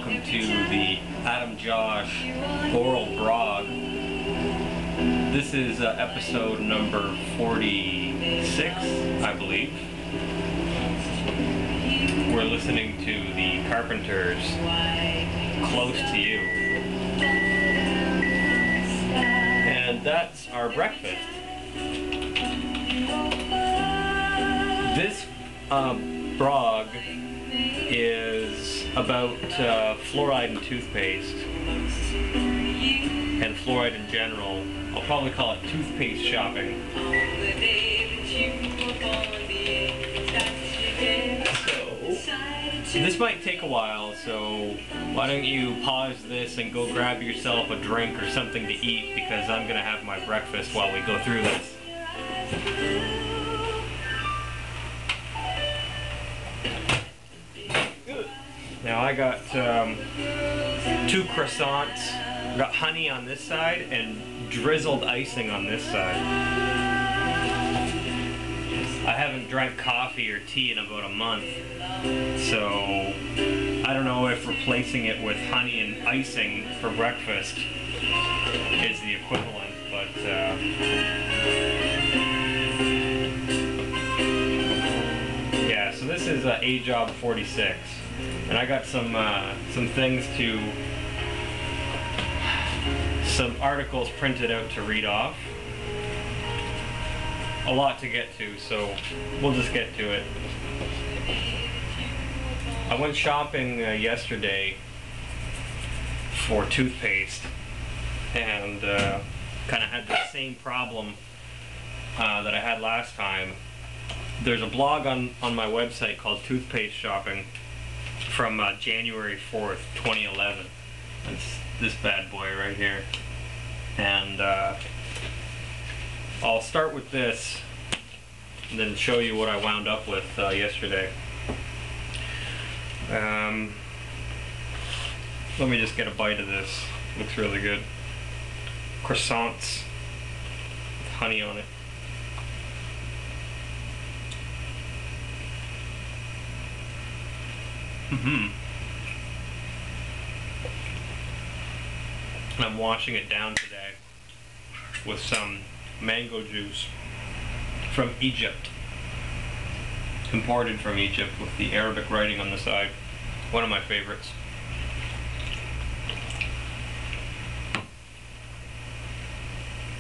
welcome to the Adam Josh Oral Brog. This is episode number 46, I believe. We're listening to the Carpenters' Close to You. And that's our breakfast. This brog is about fluoride in toothpaste and fluoride in general. I'll probably call it toothpaste shopping. So this might take a while, so why don't you pause this and go grab yourself a drink or something to eat, because I'm gonna have my breakfast while we go through this. Now I got 2 croissants, I got honey on this side and drizzled icing on this side. I haven't drank coffee or tea in about a month, so I don't know if replacing it with honey and icing for breakfast is the equivalent, but yeah, so this is AJOB 46. And I got some things some articles printed out to read off. A lot to get to, so we'll just get to it. I went shopping yesterday for toothpaste, and kind of had the same problem that I had last time. There's a blog on my website called Toothpaste Shopping from January 4th, 2011. That's this bad boy right here. And I'll start with this and then show you what I wound up with yesterday. Let me just get a bite of this. Looks really good. Croissants with honey on it. I'm washing it down today with some mango juice from Egypt. Imported from Egypt with the Arabic writing on the side. One of my favorites.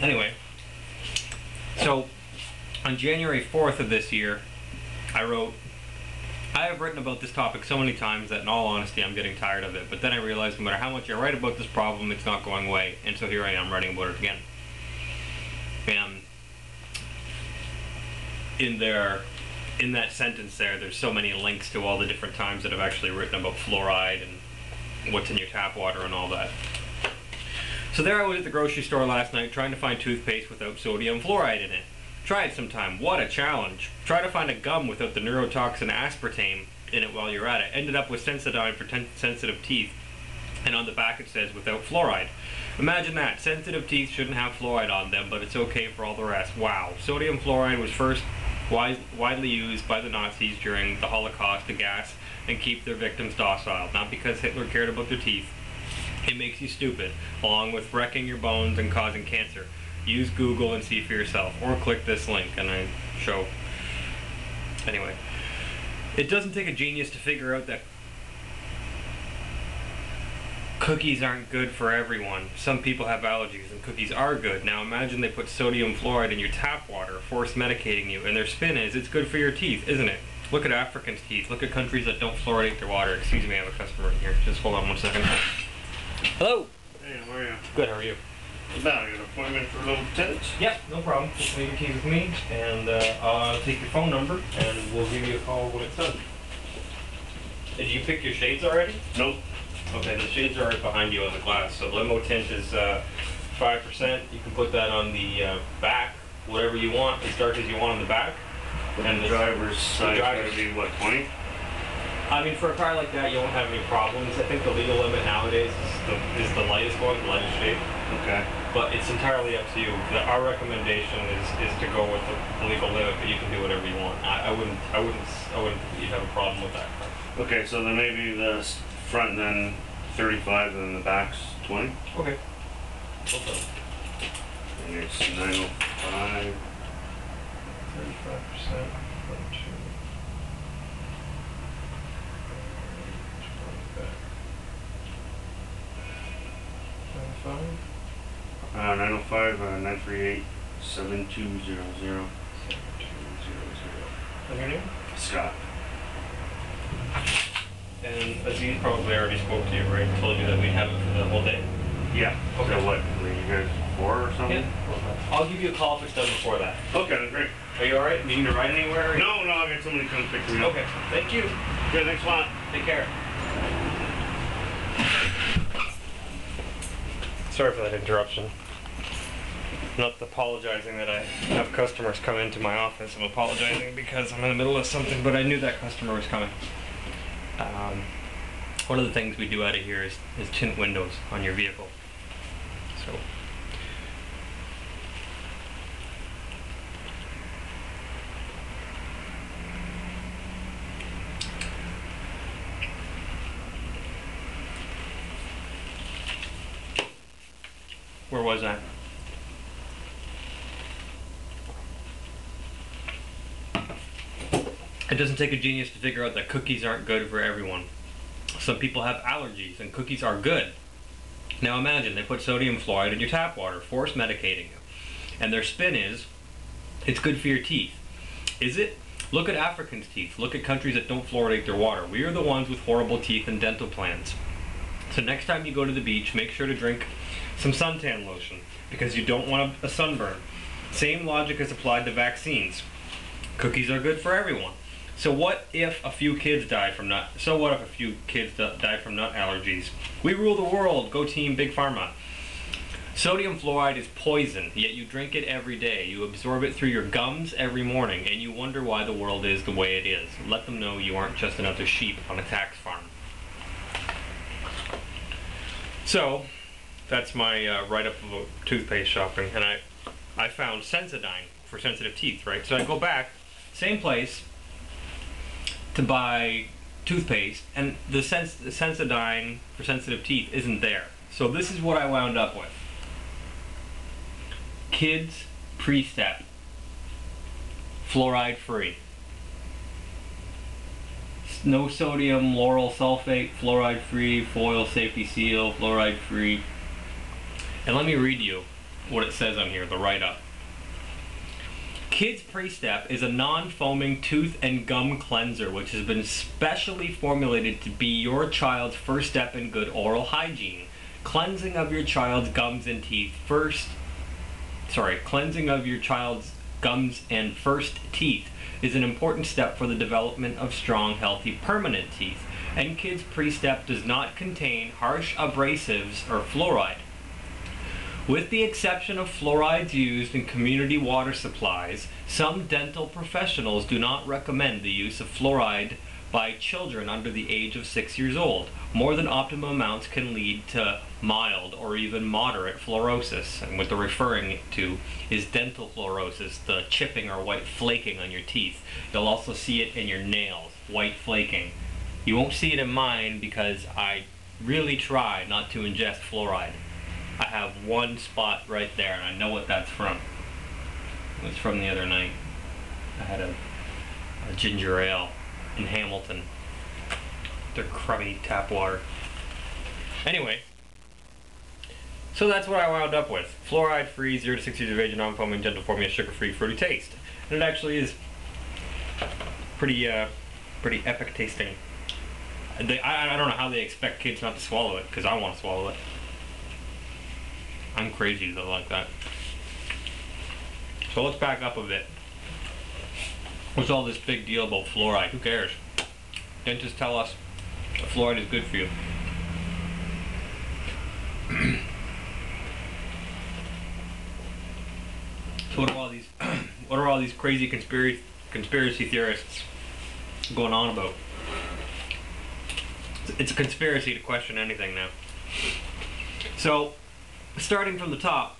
Anyway, so on January 4th of this year, I have written about this topic so many times that in all honesty I'm getting tired of it, but then I realized no matter how much I write about this problem, it's not going away, and so here I am writing about it again. And in that sentence there's so many links to all the different times that I've actually written about fluoride and what's in your tap water and all that. So there I was at the grocery store last night trying to find toothpaste without sodium fluoride in it. Try it sometime. What a challenge. Try to find a gum without the neurotoxin aspartame in it while you're at it. Ended up with Sensodyne for sensitive teeth, and on the back it says without fluoride. Imagine that. Sensitive teeth shouldn't have fluoride on them, but it's okay for all the rest. Wow. Sodium fluoride was first widely used by the Nazis during the Holocaust to gas and keep their victims docile, not because Hitler cared about their teeth. It makes you stupid, along with wrecking your bones and causing cancer. Use Google and see for yourself, or click this link and I show. Anyway, it doesn't take a genius to figure out that cookies aren't good for everyone. Some people have allergies and cookies are good. Now imagine they put sodium fluoride in your tap water, force medicating you, and their spin is it's good for your teeth, isn't it? Look at Africans' teeth. Look at countries that don't fluoridate their water. Excuse me, I have a customer in here. Just hold on 1 second. Hello. Hey, how are you? Good, how are you? Now, you got an appointment for little tenants? Yeah, no problem. Just leave your keys with me, and I'll take your phone number, and we'll give you a call when it's done. Did you pick your shades already? Nope. Okay, the shades are right behind you on the glass. So limo tint is 5%. You can put that on the back, whatever you want, as dark as you want on the back. And the driver's side is going to be, what, 20? I mean, for a car like that, you won't have any problems. I think the legal limit nowadays is the lightest one, the lightest shade. Okay. But it's entirely up to you. Our recommendation is to go with the legal limit, but you can do whatever you want. I wouldn't think you'd have a problem with that. Okay, so then maybe the front then 35 and then the back's 20. Okay. And it's 905. 35%. 905 938 7200. 7200. And your name? Scott. And Aziz probably already spoke to you, right? Told you that we'd have it for the whole day? Yeah. Okay. So what? Were you guys 4 or something? Yeah. I'll give you a call if it's done before that. Okay, great. Are you alright? Do you need to ride anywhere? No, I got somebody come pick me up. Okay. Thank you. Okay, thanks a lot. Take care. Sorry for that interruption. Not apologizing that I have customers come into my office. I'm apologizing because I'm in the middle of something, but I knew that customer was coming. One of the things we do out of here is tint windows on your vehicle. So. Where was I? It doesn't take a genius to figure out that cookies aren't good for everyone. Some people have allergies and cookies are good. Now imagine they put sodium fluoride in your tap water, force medicating you. And their spin is, it's good for your teeth. Is it? Look at Africans' teeth. Look at countries that don't fluoridate their water. We are the ones with horrible teeth and dental plans. So next time you go to the beach, make sure to drink some suntan lotion because you don't want a sunburn. Same logic is applied to vaccines. Cookies are good for everyone. So what if a few kids die from nut? So what if a few kids die from nut allergies? We rule the world. Go team Big Pharma. Sodium fluoride is poison, yet you drink it every day. You absorb it through your gums every morning, and you wonder why the world is the way it is. Let them know you aren't just another sheep on a tax farm. So, that's my write-up of toothpaste shopping, and I found Sensodyne for sensitive teeth, right? So I go back, same place, to buy toothpaste, and the Sensodyne for sensitive teeth isn't there. So this is what I wound up with. Kids Pre-Step, fluoride free. No sodium lauryl sulfate, fluoride free, foil safety seal, fluoride free. And let me read you what it says on here, the write-up. Kids Pre-Step is a non-foaming tooth and gum cleanser which has been specially formulated to be your child's first step in good oral hygiene. Cleansing of your child's gums and first teeth is an important step for the development of strong, healthy, permanent teeth. And Kids Pre-Step does not contain harsh abrasives or fluoride. With the exception of fluorides used in community water supplies, some dental professionals do not recommend the use of fluoride by children under the age of 6 years old. More than optimum amounts can lead to mild or even moderate fluorosis. And what they're referring to is dental fluorosis, the chipping or white flaking on your teeth. You'll also see it in your nails, white flaking. You won't see it in mine because I really try not to ingest fluoride. I have one spot right there, and I know what that's from. It was from the other night. I had a ginger ale in Hamilton. Their crummy tap water. Anyway, so that's what I wound up with. Fluoride-free, 0 to 6 years of age, non-foaming, gentle formula, sugar-free, fruity taste. And it actually is pretty epic tasting. I don't know how they expect kids not to swallow it, because I want to swallow it. I'm crazy though like that. So let's back up a bit. What's all this big deal about fluoride? Who cares? Dentists tell us that fluoride is good for you. So what are all these crazy conspiracy theorists going on about? It's a conspiracy to question anything now. So, starting from the top,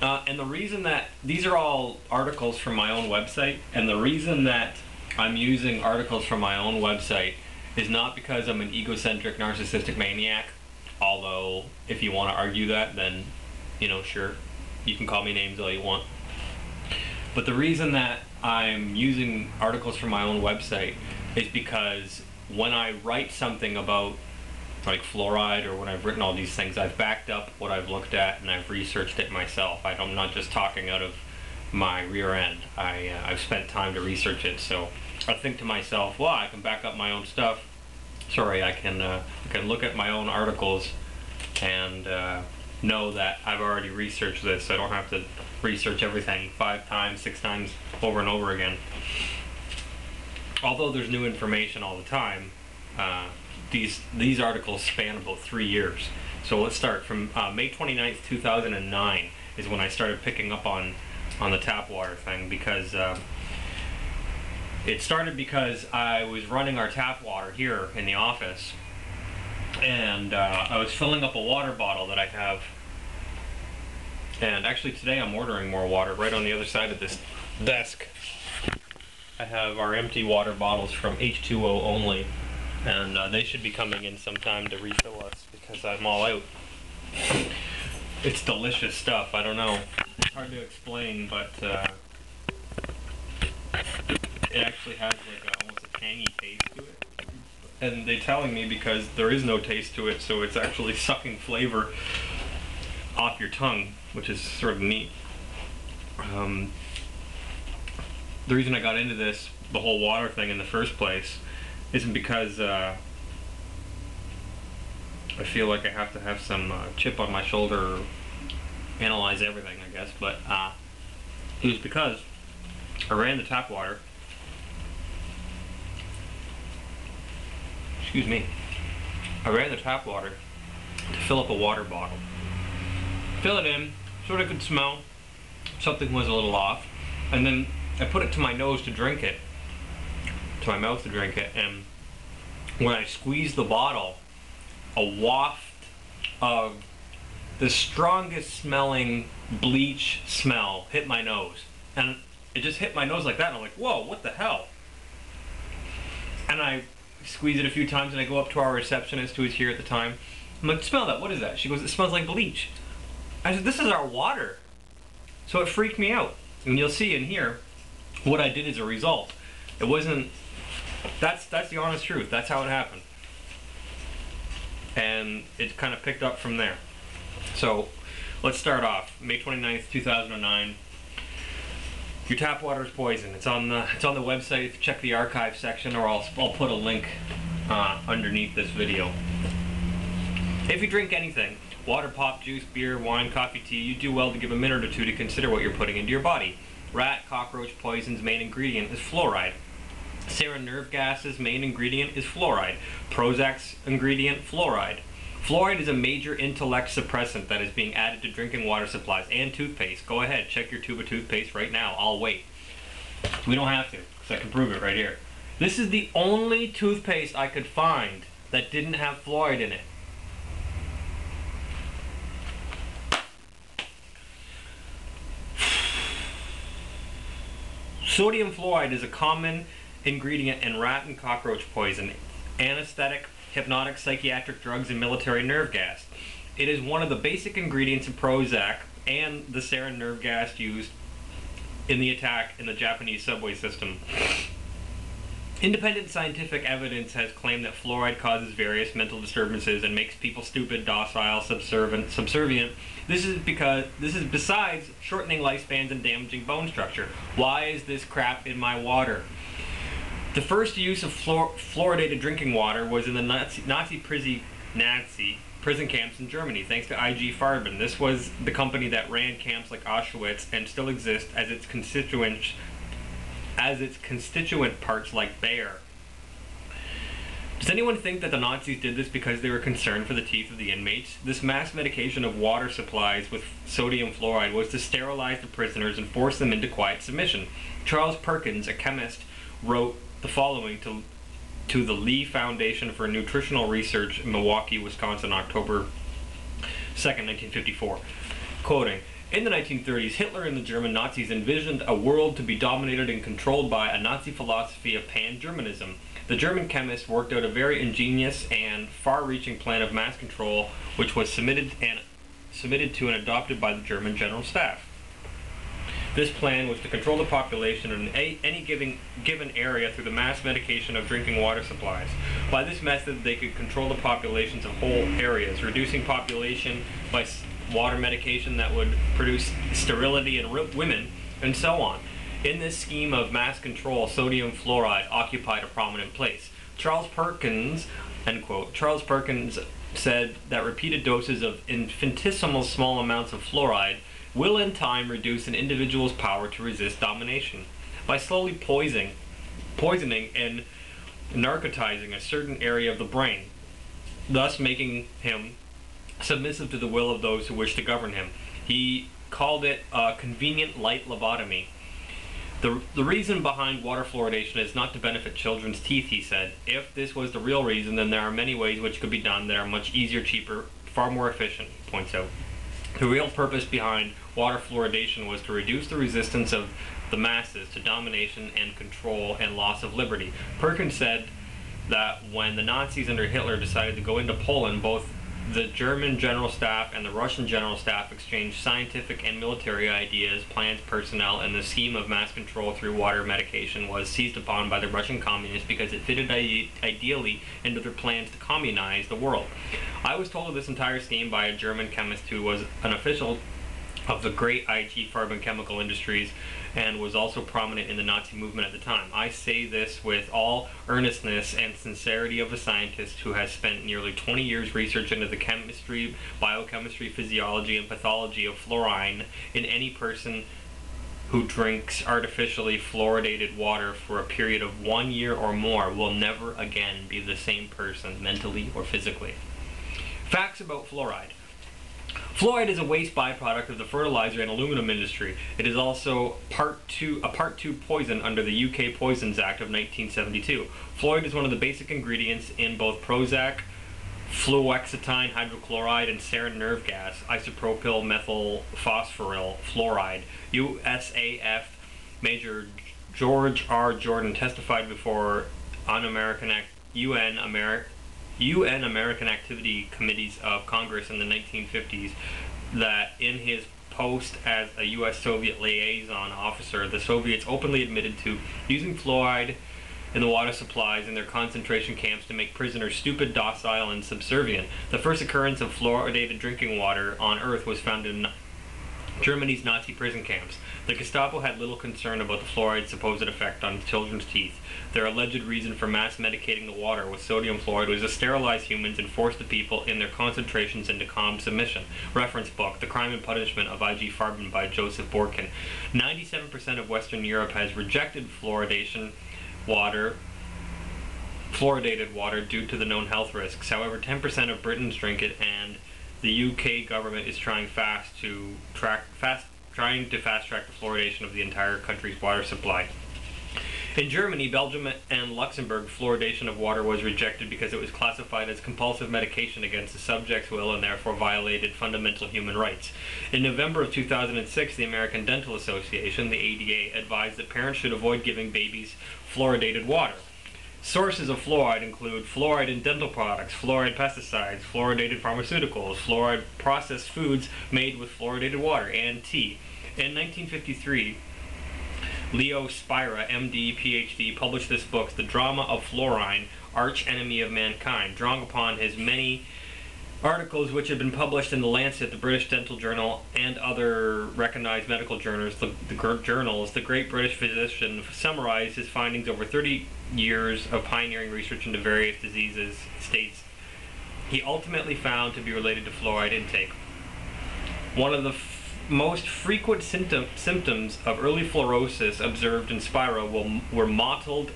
and the reason that these are all articles from my own website, and the reason that I'm using articles from my own website is not because I'm an egocentric, narcissistic maniac. Although, if you want to argue that, then, you know, sure, you can call me names all you want. But the reason that I'm using articles from my own website is because when I write something about like fluoride, or when I've written all these things, I've backed up what I've looked at and I've researched it myself. I'm not just talking out of my rear end. I've spent time to research it, so I think to myself, well, I can back up my own stuff. Sorry, I can look at my own articles and know that I've already researched this. I don't have to research everything 5 times, 6 times over and over again. Although there's new information all the time, these articles span about 3 years. So let's start from May 29th, 2009 is when I started picking up on the tap water thing, because it started because I was running our tap water here in the office, and I was filling up a water bottle that I have. And actually today I'm ordering more water. Right on the other side of this desk I have our empty water bottles from H2O only, and they should be coming in sometime to refill us because I'm all out. It's delicious stuff. I don't know. It's hard to explain, but it actually has like almost a tangy taste to it. And they're telling me because there is no taste to it, so it's actually sucking flavor off your tongue, which is sort of neat. The reason I got into this, the whole water thing in the first place, isn't because I feel like I have to have some chip on my shoulder or analyze everything, I guess, but it was because I ran the tap water. Excuse me. I ran the tap water to fill up a water bottle. Fill it in, sort of could smell something was a little off, and then I put it to my nose to drink it, to my mouth to drink it, and when I squeezed the bottle, a waft of the strongest smelling bleach smell hit my nose. And it just hit my nose like that, and I'm like, whoa, what the hell? And I squeeze it a few times, and I go up to our receptionist who was here at the time. I'm like, smell that, what is that? She goes, it smells like bleach. I said, this is our water. So it freaked me out. And you'll see in here what I did as a result. It wasn't, that's the honest truth. That's how it happened. And it kind of picked up from there. So let's start off. May 29th, 2009. Your tap water is poison. It's on the website. If you check the archive section, or I'll put a link underneath this video. If you drink anything, water, pop, juice, beer, wine, coffee, tea, you do well to give a minute or two to consider what you're putting into your body. Rat, cockroach poison's main ingredient is fluoride. Sarin nerve gas's main ingredient is fluoride. Prozac's ingredient, fluoride. Fluoride is a major intellect suppressant that is being added to drinking water supplies and toothpaste. Go ahead, check your tube of toothpaste right now. I'll wait. We don't have to, because I can prove it right here. This is the only toothpaste I could find that didn't have fluoride in it. Sodium fluoride is a common ingredient in rat and cockroach poison, anesthetic, hypnotic, psychiatric drugs, and military nerve gas. It is one of the basic ingredients in Prozac and the sarin nerve gas used in the attack in the Japanese subway system. Independent scientific evidence has claimed that fluoride causes various mental disturbances and makes people stupid, docile, subservient. This is besides shortening lifespans and damaging bone structure. Why is this crap in my water? The first use of fluoridated drinking water was in the Nazi prison camps in Germany, thanks to I.G. Farben. This was the company that ran camps like Auschwitz and still exists as its constituent parts like Bayer. Does anyone think that the Nazis did this because they were concerned for the teeth of the inmates? This mass medication of water supplies with sodium fluoride was to sterilize the prisoners and force them into quiet submission. Charles Perkins, a chemist, wrote the following to the Lee Foundation for Nutritional Research in Milwaukee, Wisconsin, October 2nd, 1954. Quoting, in the 1930s, Hitler and the German Nazis envisioned a world to be dominated and controlled by a Nazi philosophy of pan-Germanism. The German chemists worked out a very ingenious and far-reaching plan of mass control, which was submitted to and adopted by the German General Staff. This plan was to control the population in any given area through the mass medication of drinking water supplies. By this method, they could control the populations of whole areas, reducing population by water medication that would produce sterility in women, and so on. In this scheme of mass control, sodium fluoride occupied a prominent place. Charles Perkins, end quote, Charles Perkins said that repeated doses of infinitesimal small amounts of fluoride will in time reduce an individual's power to resist domination. By slowly poisoning and narcotizing a certain area of the brain, thus making him submissive to the will of those who wish to govern him. He called it a convenient light lobotomy. The reason behind water fluoridation is not to benefit children's teeth, he said. If this was the real reason, then there are many ways which could be done that are much easier, cheaper, far more efficient, he points out. The real purpose behind water fluoridation was to reduce the resistance of the masses to domination and control and loss of liberty. Perkins said that when the Nazis under Hitler decided to go into Poland, both the German General Staff and the Russian General Staff exchanged scientific and military ideas, plans, personnel, and the scheme of mass control through water medication was seized upon by the Russian communists because it fitted ideally into their plans to communize the world. I was told of this entire scheme by a German chemist who was an official of the great AJOB chemical industries and was also prominent in the Nazi movement at the time. I say this with all earnestness and sincerity of a scientist who has spent nearly 20 years research into the chemistry, biochemistry, physiology, and pathology of fluorine in any person who drinks artificially fluoridated water for a period of 1 year or more will never again be the same person, mentally or physically. Facts about fluoride. Fluoride is a waste byproduct of the fertilizer and aluminum industry. It is also a Part 2 poison under the UK Poisons Act of 1972. Fluoride is one of the basic ingredients in both Prozac, fluoxetine hydrochloride, and sarin nerve gas, isopropyl methylphosphoryl fluoride. USAF Major George R. Jordan testified before UN American Activity Committees of Congress in the 1950s that in his post as a U.S.-Soviet liaison officer, the Soviets openly admitted to using fluoride in the water supplies in their concentration camps to make prisoners stupid, docile, and subservient. The first occurrence of fluoridated drinking water on Earth was found in Germany's Nazi prison camps. The Gestapo had little concern about the fluoride's supposed effect on children's teeth. Their alleged reason for mass medicating the water with sodium fluoride was to sterilize humans and force the people in their concentrations into calm submission. Reference book, The Crime and Punishment of I.G. Farben by Joseph Borkin. 97% of Western Europe has rejected fluoridated water due to the known health risks. However, 10% of Britons drink it, and the UK government is trying to fast-track the fluoridation of the entire country's water supply. In Germany, Belgium, and Luxembourg, fluoridation of water was rejected because it was classified as compulsive medication against the subject's will and therefore violated fundamental human rights. In November of 2006, the American Dental Association, the ADA, advised that parents should avoid giving babies fluoridated water. Sources of fluoride include fluoride in dental products, fluoride pesticides, fluoridated pharmaceuticals, fluoride processed foods made with fluoridated water, and tea. In 1953, Leo Spira, MD, PhD, published this book, The Drama of Fluorine, Arch Enemy of Mankind, drawing upon his many articles which have been published in The Lancet, the British Dental Journal, and other recognized medical journals. The great British physician summarized his findings over 30 years of pioneering research into various diseases, states he ultimately found to be related to fluoride intake. One of the most frequent symptoms of early fluorosis observed in Spira were mottled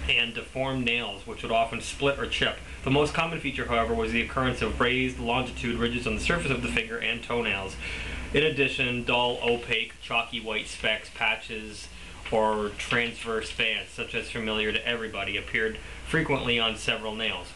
and deformed nails, which would often split or chip. The most common feature, however, was the occurrence of raised longitude ridges on the surface of the finger and toenails. In addition, dull, opaque, chalky white specks, patches, or transverse bands, such as familiar to everybody, appeared frequently on several nails.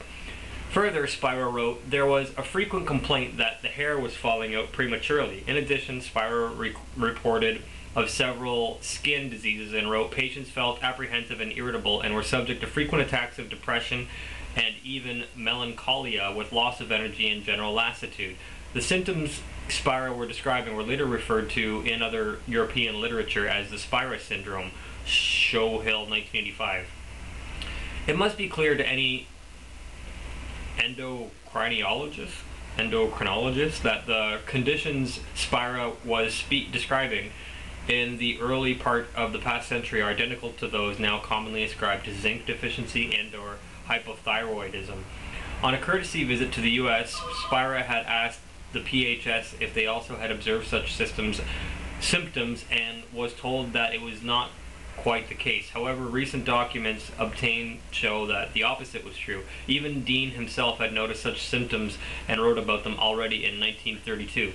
Further, Spira wrote, there was a frequent complaint that the hair was falling out prematurely. In addition, Spira reported of several skin diseases and wrote, patients felt apprehensive and irritable and were subject to frequent attacks of depression and even melancholia with loss of energy and general lassitude. The symptoms Spira were describing were later referred to in other European literature as the Spira syndrome, Showhill, 1985. It must be clear to any endocrinologist that the conditions Spira was describing in the early part of the past century are identical to those now commonly ascribed to zinc deficiency and/or hypothyroidism. On a courtesy visit to the U.S., Spira had asked the PHS if they also had observed such symptoms and was told that it was not quite the case. However, recent documents obtained show that the opposite was true. Even Dean himself had noticed such symptoms and wrote about them already in 1932.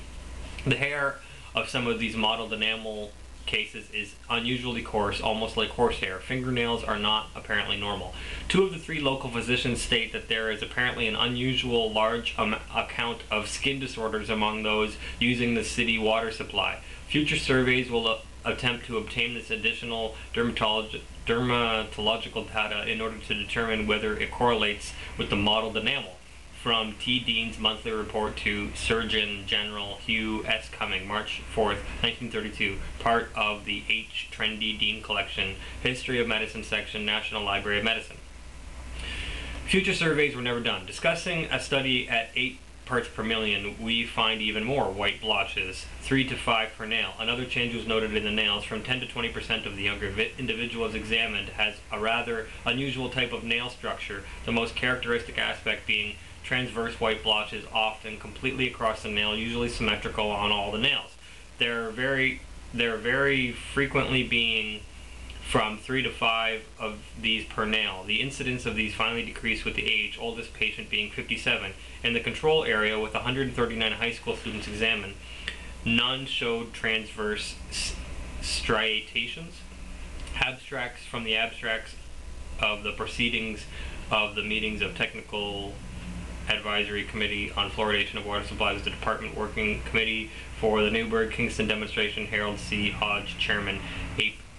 The hair of some of these mottled enamel cases is unusually coarse, almost like horsehair. Fingernails are not apparently normal. 2 of the 3 local physicians state that there is apparently an unusual large account of skin disorders among those using the city water supply. Future surveys will attempt to obtain this additional dermatological data in order to determine whether it correlates with the mottled enamel. From T. Dean's monthly report to Surgeon General Hugh S. Cumming, March 4th, 1932, part of the H. Trendy Dean Collection, History of Medicine section, National Library of Medicine. Future surveys were never done. Discussing a study at 8 parts per million, we find even more white blotches, 3 to 5 per nail. Another change was noted in the nails. From 10 to 20% of the younger individuals examined has a rather unusual type of nail structure, the most characteristic aspect being transverse white blotches, often completely across the nail, usually symmetrical on all the nails. They're very frequently being from 3 to 5 of these per nail. The incidence of these finally decreased with the age, oldest patient being 57. In the control area, with 139 high school students examined, none showed transverse striations. Abstracts from the abstracts of the proceedings of the meetings of Technical Advisory Committee on Fluoridation of Water Supplies, the Department Working Committee for the Newburgh-Kingston Demonstration, Harold C. Hodge, Chairman,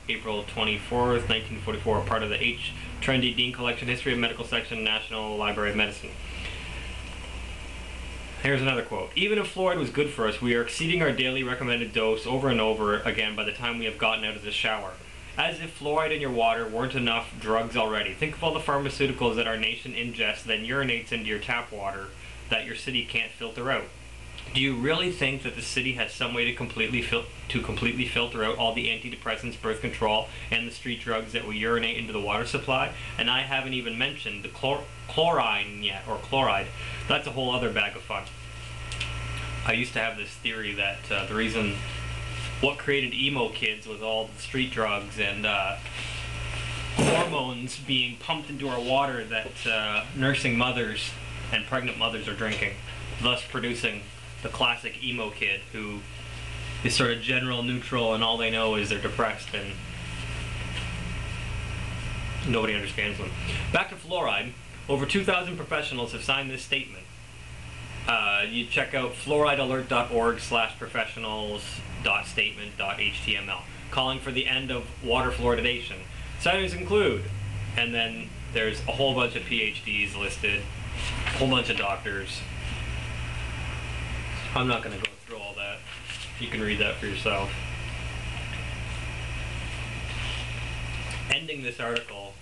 April 24th, 1944, part of the H. Trendy Dean Collection, History of Medical Section, National Library of Medicine. Here's another quote. Even if fluoride was good for us, we are exceeding our daily recommended dose over and over again by the time we have gotten out of the shower. As if fluoride in your water weren't enough drugs already. Think of all the pharmaceuticals that our nation ingests, then urinates into your tap water that your city can't filter out. Do you really think that the city has some way to completely filter out all the antidepressants, birth control, and the street drugs that we urinate into the water supply? And I haven't even mentioned the chlorine yet, or chloride. That's a whole other bag of fun. I used to have this theory that the reason what created emo kids was all the street drugs and hormones being pumped into our water that nursing mothers and pregnant mothers are drinking, thus producing the classic emo kid who is sort of general neutral and all they know is they're depressed and nobody understands them. Back to fluoride. Over 2,000 professionals have signed this statement. You check out fluoridealert.org/professionals.statement.html, calling for the end of water fluoridation. Signers include, and then there's a whole bunch of PhDs listed, a whole bunch of doctors. I'm not going to go through all that. You can read that for yourself. Ending this article,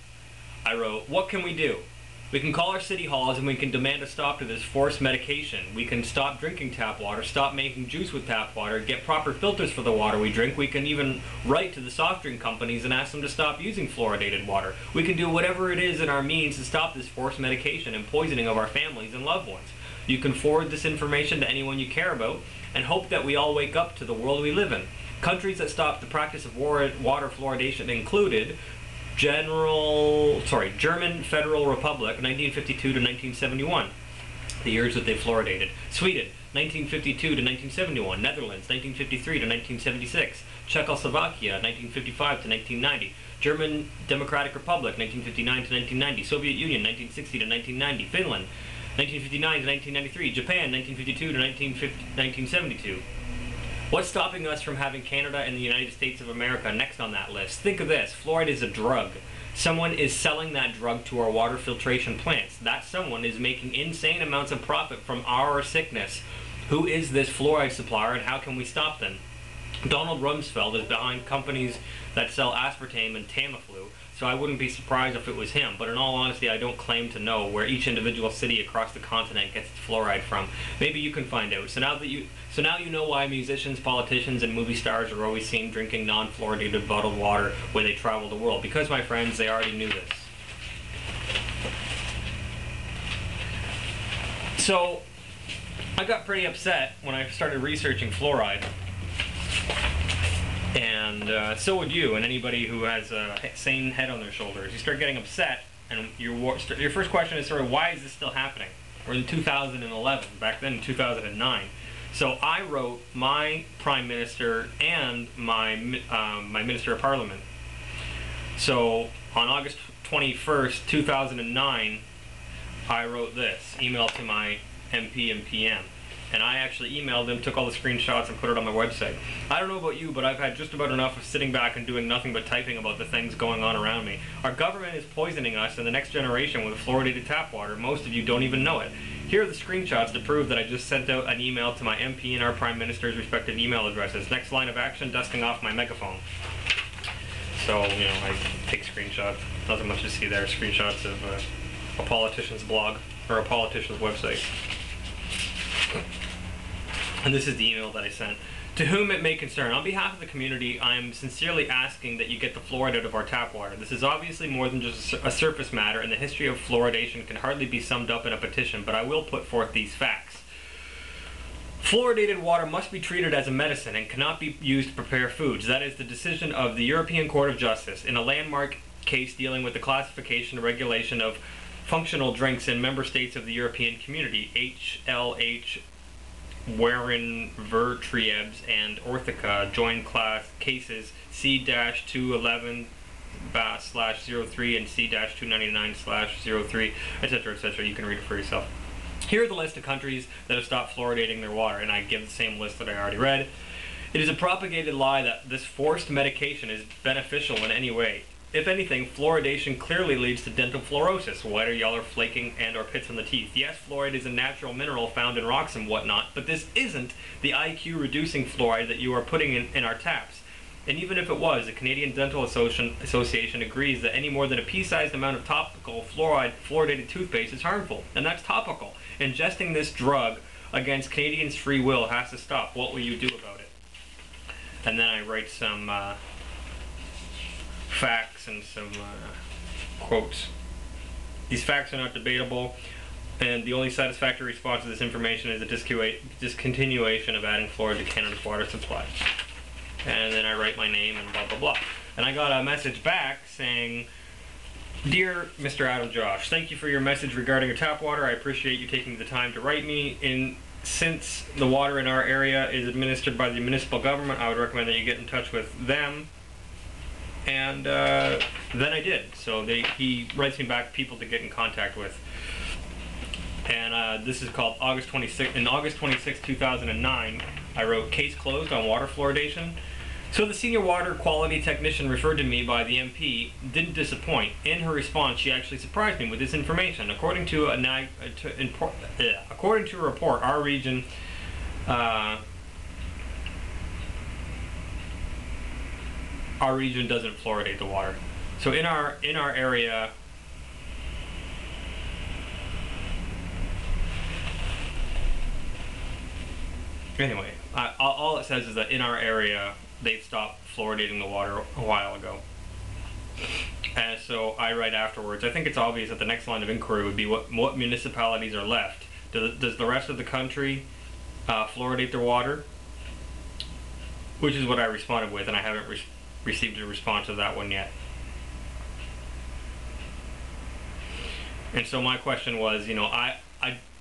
I wrote, what can we do? We can call our city halls and we can demand a stop to this forced medication. We can stop drinking tap water, stop making juice with tap water, get proper filters for the water we drink. We can even write to the soft drink companies and ask them to stop using fluoridated water. We can do whatever it is in our means to stop this forced medication and poisoning of our families and loved ones. You can forward this information to anyone you care about and hope that we all wake up to the world we live in. Countries that stopped the practice of water fluoridation included German Federal Republic, 1952 to 1971, the years that they fluoridated. Sweden, 1952 to 1971. Netherlands, 1953 to 1976. Czechoslovakia, 1955 to 1990. German Democratic Republic, 1959 to 1990. Soviet Union, 1960 to 1990. Finland, 1959 to 1993. Japan, 1952 to 1972. What's stopping us from having Canada and the United States of America next on that list? Think of this. Fluoride is a drug. Someone is selling that drug to our water filtration plants. That someone is making insane amounts of profit from our sickness. Who is this fluoride supplier, and how can we stop them? Donald Rumsfeld is behind companies that sell aspartame and Tamiflu, so I wouldn't be surprised if it was him. But in all honesty, I don't claim to know where each individual city across the continent gets its fluoride from. Maybe you can find out. So now you know why musicians, politicians, and movie stars are always seen drinking non-fluoridated bottled water when they travel the world. Because, my friends, they already knew this. So I got pretty upset when I started researching fluoride. And so would you, and anybody who has a sane head on their shoulders. You start getting upset, and your first question is sort of, why is this still happening? We're in 2011, back then in 2009. So I wrote my Prime Minister and my Minister of Parliament. So on August 21st, 2009, I wrote this email to my MP and PM. And I actually emailed them, took all the screenshots, and put it on my website. I don't know about you, but I've had just about enough of sitting back and doing nothing but typing about the things going on around me. Our government is poisoning us and the next generation with fluoridated tap water. Most of you don't even know it. Here are the screenshots to prove that I just sent out an email to my MP and our Prime Minister's respective email addresses. Next line of action, dusting off my megaphone. So, you know, I take screenshots. Nothing much to see there. Screenshots of a politician's blog, or a politician's website. And this is the email that I sent. To whom it may concern, on behalf of the community, I am sincerely asking that you get the fluoride out of our tap water. This is obviously more than just a surface matter, and the history of fluoridation can hardly be summed up in a petition, but I will put forth these facts. Fluoridated water must be treated as a medicine and cannot be used to prepare foods. That is the decision of the European Court of Justice in a landmark case dealing with the classification and regulation of functional drinks in member states of the European Community, HLH, Warren, Vertriebs, and Orthica, joint class cases C-211/03 and C-299/03, etc., etc. You can read it for yourself. Here are the list of countries that have stopped fluoridating their water, and I give the same list that I already read. It is a propagated lie that this forced medication is beneficial in any way. If anything, fluoridation clearly leads to dental fluorosis, white or yellow flaking and or pits on the teeth. Yes, fluoride is a natural mineral found in rocks and whatnot, but this isn't the IQ-reducing fluoride that you are putting in our taps. And even if it was, the Canadian Dental Association agrees that any more than a pea-sized amount of topical fluoridated toothpaste is harmful, and that's topical. Ingesting this drug against Canadians' free will has to stop. What will you do about it? And then I write some facts and some quotes. These facts are not debatable, and the only satisfactory response to this information is a discontinuation of adding fluoride to Canada's water supply. And then I write my name and blah blah blah. And I got a message back saying, "Dear Mr. Adam Josh, thank you for your message regarding your tap water. I appreciate you taking the time to write me. Since the water in our area is administered by the municipal government, I would recommend that you get in touch with them." And then I did. So he writes me back people to get in contact with. And this is called August 26th. In August 26, 2009, I wrote, "Case closed on water fluoridation." So the senior water quality technician referred to me by the MP didn't disappoint. In her response, she actually surprised me with this information. According to a report, our region doesn't fluoridate the water. So in our area, anyway, all it says is that in our area they've stopped fluoridating the water a while ago. And so I write afterwards, I think it's obvious that the next line of inquiry would be what municipalities are left. Does the rest of the country fluoridate their water? Which is what I responded with, and I haven't received a response to that one yet. And so my question was, you know,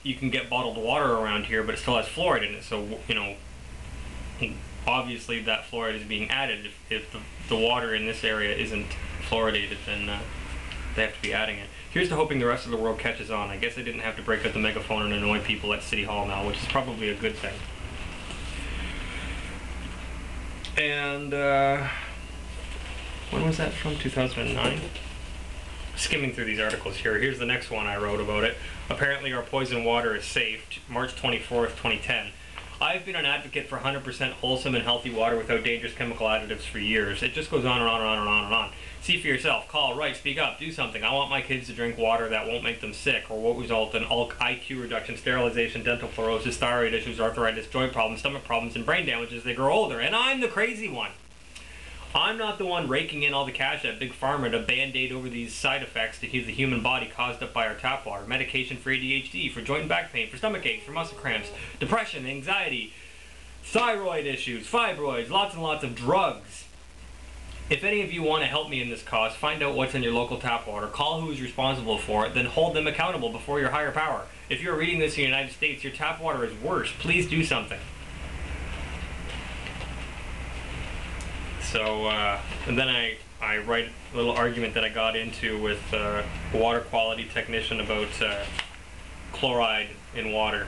you can get bottled water around here, but it still has fluoride in it. So, you know, obviously that fluoride is being added. If the water in this area isn't fluoridated, then they have to be adding it. Here's to hoping the rest of the world catches on. I guess I didn't have to break out the megaphone and annoy people at City Hall now, which is probably a good thing. And when was that from? 2009? Skimming through these articles here. Here's the next one I wrote about it. Apparently our poison water is safe. March 24th, 2010. I've been an advocate for 100% wholesome and healthy water without dangerous chemical additives for years. It just goes on and on and on and on and on. See for yourself. Call, write, speak up, do something. I want my kids to drink water that won't make them sick or won't result in IQ reduction, sterilization, dental fluorosis, thyroid issues, arthritis, joint problems, stomach problems, and brain damage as they grow older. And I'm the crazy one. I'm not the one raking in all the cash at Big Pharma to band-aid over these side effects to heal the human body caused up by our tap water. Medication for ADHD, for joint and back pain, for stomach aches, for muscle cramps, depression, anxiety, thyroid issues, fibroids, lots and lots of drugs. If any of you want to help me in this cause, find out what's in your local tap water, call who is responsible for it, then hold them accountable before your higher power. If you're reading this in the United States, your tap water is worse. Please do something. So, and then I write a little argument that I got into with a water quality technician about chloride in water.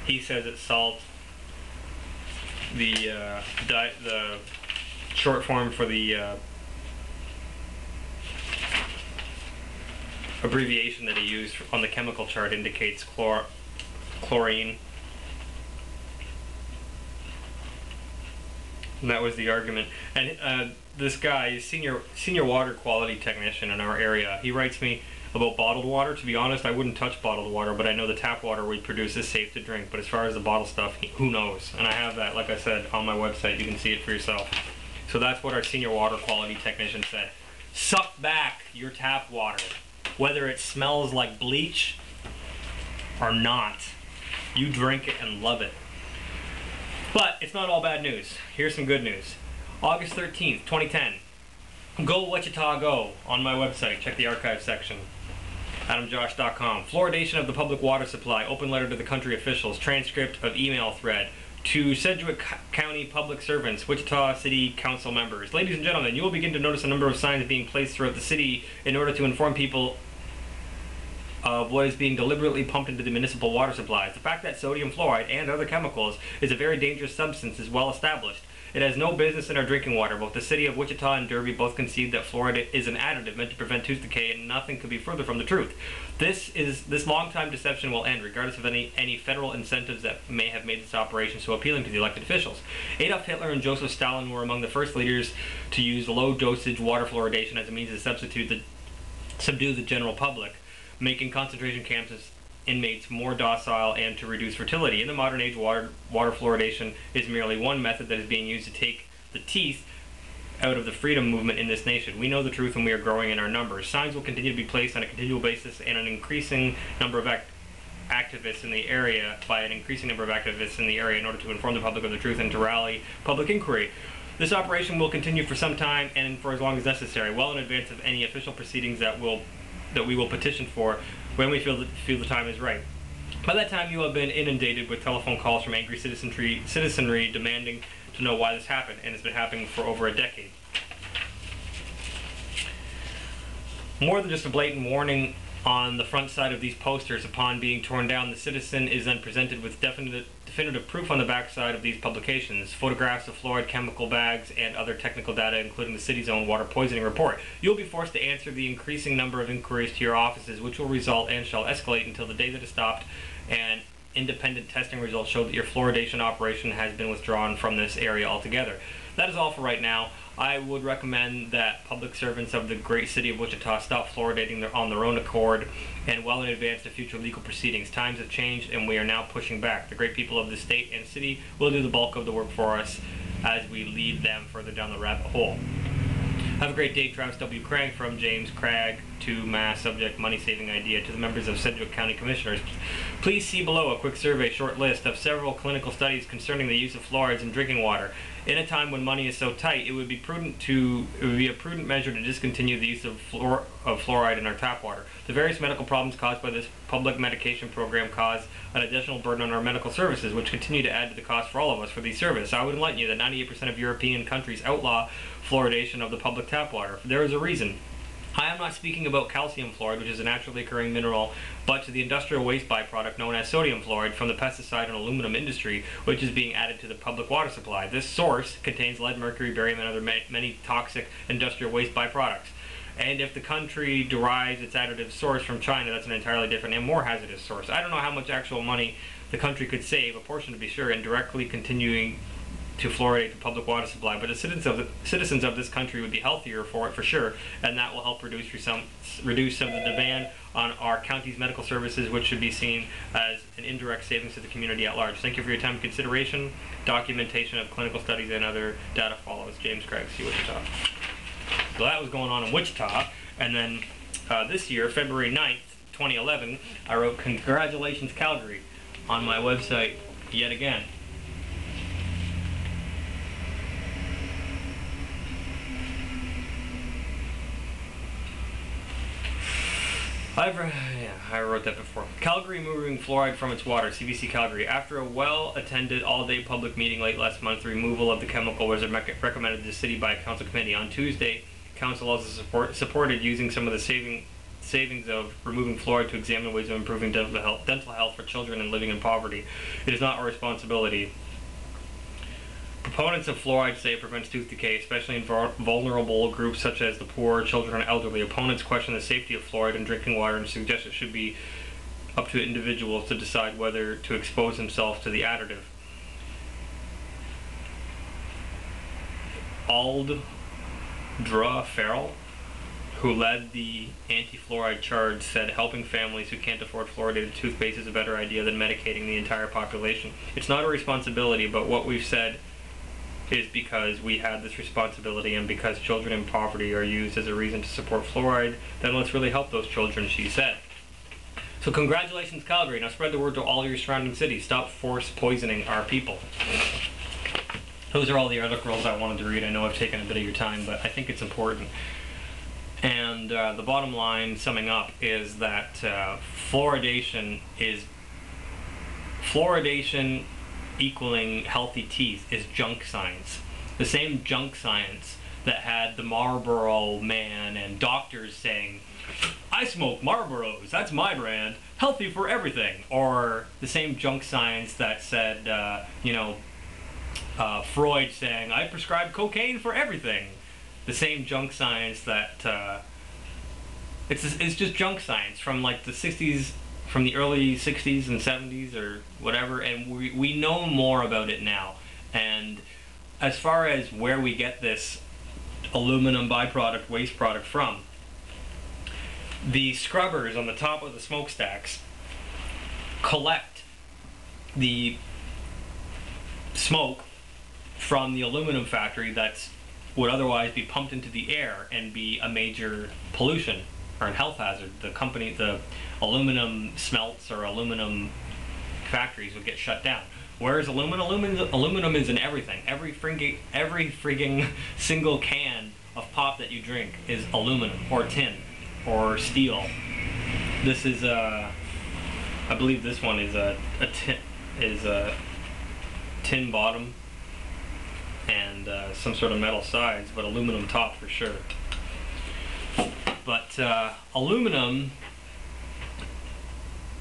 He says it's salt. The short form for the abbreviation that he used on the chemical chart indicates chlorine. And that was the argument. And this guy, senior water quality technician in our area, he writes me about bottled water. To be honest, I wouldn't touch bottled water, but I know the tap water we produce is safe to drink. But as far as the bottled stuff, who knows? And I have that, like I said, on my website. You can see it for yourself. So that's what our senior water quality technician said. Suck back your tap water, whether it smells like bleach or not. You drink it and love it. But it's not all bad news. Here's some good news. August 13th, 2010. Go Wichita Go on my website. Check the archive section. AdamJosh.com. Fluoridation of the public water supply. Open letter to the country officials. Transcript of email thread. To Sedgwick County public servants, Wichita City Council members. Ladies and gentlemen, you will begin to notice a number of signs being placed throughout the city in order to inform people of what is being deliberately pumped into the municipal water supplies. The fact that sodium fluoride and other chemicals is a very dangerous substance is well established. It has no business in our drinking water. Both the city of Wichita and Derby both concede that fluoride is an additive meant to prevent tooth decay, and nothing could be further from the truth. This long-time deception will end, regardless of any federal incentives that may have made this operation so appealing to the elected officials. Adolf Hitler and Joseph Stalin were among the first leaders to use low-dosage water fluoridation as a means to subdue the general public, making concentration camps as inmates more docile and to reduce fertility. In the modern age, water fluoridation is merely one method that is being used to take the teeth out of the freedom movement in this nation. We know the truth and we are growing in our numbers. Signs will continue to be placed on a continual basis and an increasing number of activists in the area in order to inform the public of the truth and to rally public inquiry. This operation will continue for some time and for as long as necessary, well in advance of any official proceedings that we will petition for when we feel the time is right. By that time, you will have been inundated with telephone calls from angry citizenry demanding to know why this happened, and it's been happening for over a decade. More than just a blatant warning on the front side of these posters, upon being torn down, the citizen is then presented with definitive proof on the back side of these publications, photographs of fluoride chemical bags and other technical data, including the city's own water poisoning report. You'll be forced to answer the increasing number of inquiries to your offices, which will result and shall escalate until the day that is stopped and independent testing results show that your fluoridation operation has been withdrawn from this area altogether. That is all for right now. I would recommend that public servants of the great city of Wichita stop fluoridating on their own accord and well in advance of future legal proceedings. Times have changed and we are now pushing back. The great people of the state and city will do the bulk of the work for us as we lead them further down the rabbit hole. Have a great day. Travis W. Craig from James Craig to Mass Subject Money Saving Idea to the members of Sedgwick County Commissioners. Please see below a quick survey short list of several clinical studies concerning the use of fluorides in drinking water. In a time when money is so tight, it would be a prudent measure to discontinue the use of fluoride in our tap water. The various medical problems caused by this public medication program cause an additional burden on our medical services, which continue to add to the cost for all of us for these services. I would enlighten you that 98% of European countries outlaw fluoridation of the public tap water. There is a reason. Hi, I'm not speaking about calcium fluoride, which is a naturally occurring mineral, but to the industrial waste byproduct known as sodium fluoride from the pesticide and aluminum industry, which is being added to the public water supply. This source contains lead, mercury, barium, and other many toxic industrial waste byproducts. And if the country derives its additive source from China, that's an entirely different and more hazardous source. I don't know how much actual money the country could save, a portion to be sure, and directly continuing to fluoridate the public water supply, but the citizens of this country would be healthier for it for sure, and that will help reduce some of the demand on our county's medical services, which should be seen as an indirect savings to the community at large. Thank you for your time and consideration. Documentation of clinical studies and other data follows. James Craig, Wichita. So that was going on in Wichita, and then this year, February 9th, 2011, I wrote "Congratulations, Calgary" on my website yet again. I wrote that before. Calgary removing fluoride from its water, CBC Calgary. After a well-attended all-day public meeting late last month, the removal of the chemical was recommended to the city by a council committee. On Tuesday, council also supported using some of the savings of removing fluoride to examine ways of improving dental health for children living in poverty. It is not our responsibility. Proponents of fluoride say it prevents tooth decay, especially in vulnerable groups such as the poor, children, and elderly. Opponents question the safety of fluoride in drinking water and suggest it should be up to individuals to decide whether to expose themselves to the additive. Aldra Farrell, who led the anti-fluoride charge, said helping families who can't afford fluoridated toothpaste is a better idea than medicating the entire population. It's not a responsibility, but what we've said is because we had this responsibility and because children in poverty are used as a reason to support fluoride, then let's really help those children, she said. So congratulations, Calgary. Now spread the word to all your surrounding cities. Stop force poisoning our people. Those are all the articles I wanted to read. I know I've taken a bit of your time, but I think it's important. And the bottom line, summing up, is that fluoridation equaling healthy teeth is junk science. The same junk science that had the Marlboro man and doctors saying, I smoke Marlboros, that's my brand, healthy for everything. Or the same junk science that said, Freud saying, I prescribe cocaine for everything. The same junk science that, it's just junk science from like the 60s, from the early 60s and 70s or whatever, and we know more about it now. And as far as where we get this aluminum byproduct, waste product from, the scrubbers on the top of the smokestacks collect the smoke from the aluminum factory that's would otherwise be pumped into the air and be a major pollution or a health hazard. The aluminum smelts or aluminum factories would get shut down. Whereas aluminum is in everything. Every frigging single can of pop that you drink is aluminum or tin or steel. This is I believe this one is a tin bottom and some sort of metal sides, but aluminum top for sure. But aluminum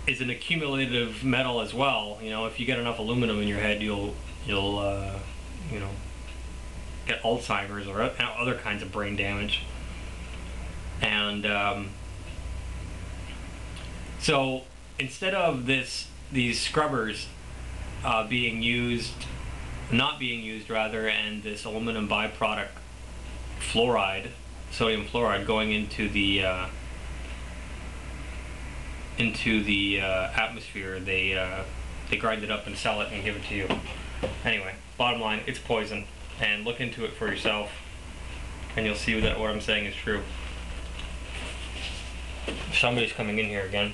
is an accumulative metal as well. You know, if you get enough aluminum in your head, you'll get Alzheimer's or other kinds of brain damage. And so instead of these scrubbers not being used rather, and this aluminum byproduct fluoride, sodium fluoride, going into the atmosphere, they grind it up and sell it and give it to you. Anyway, bottom line, it's poison, and look into it for yourself, and you'll see that what I'm saying is true. Somebody's coming in here again.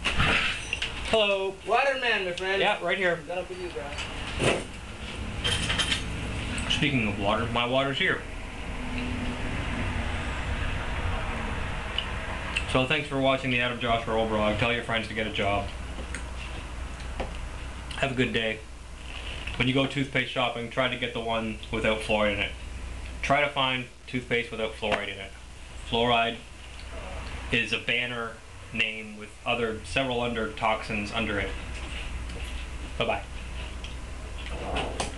Hello. Waterman, my friend. Yeah, right here. Got up with you, bro. Speaking of water, my water's here. So thanks for watching the Adam Joshua Earl blog. Tell your friends to get a job. Have a good day. When you go toothpaste shopping, try to get the one without fluoride in it. Try to find toothpaste without fluoride in it. Fluoride is a banner name with several under toxins under it. Bye-bye.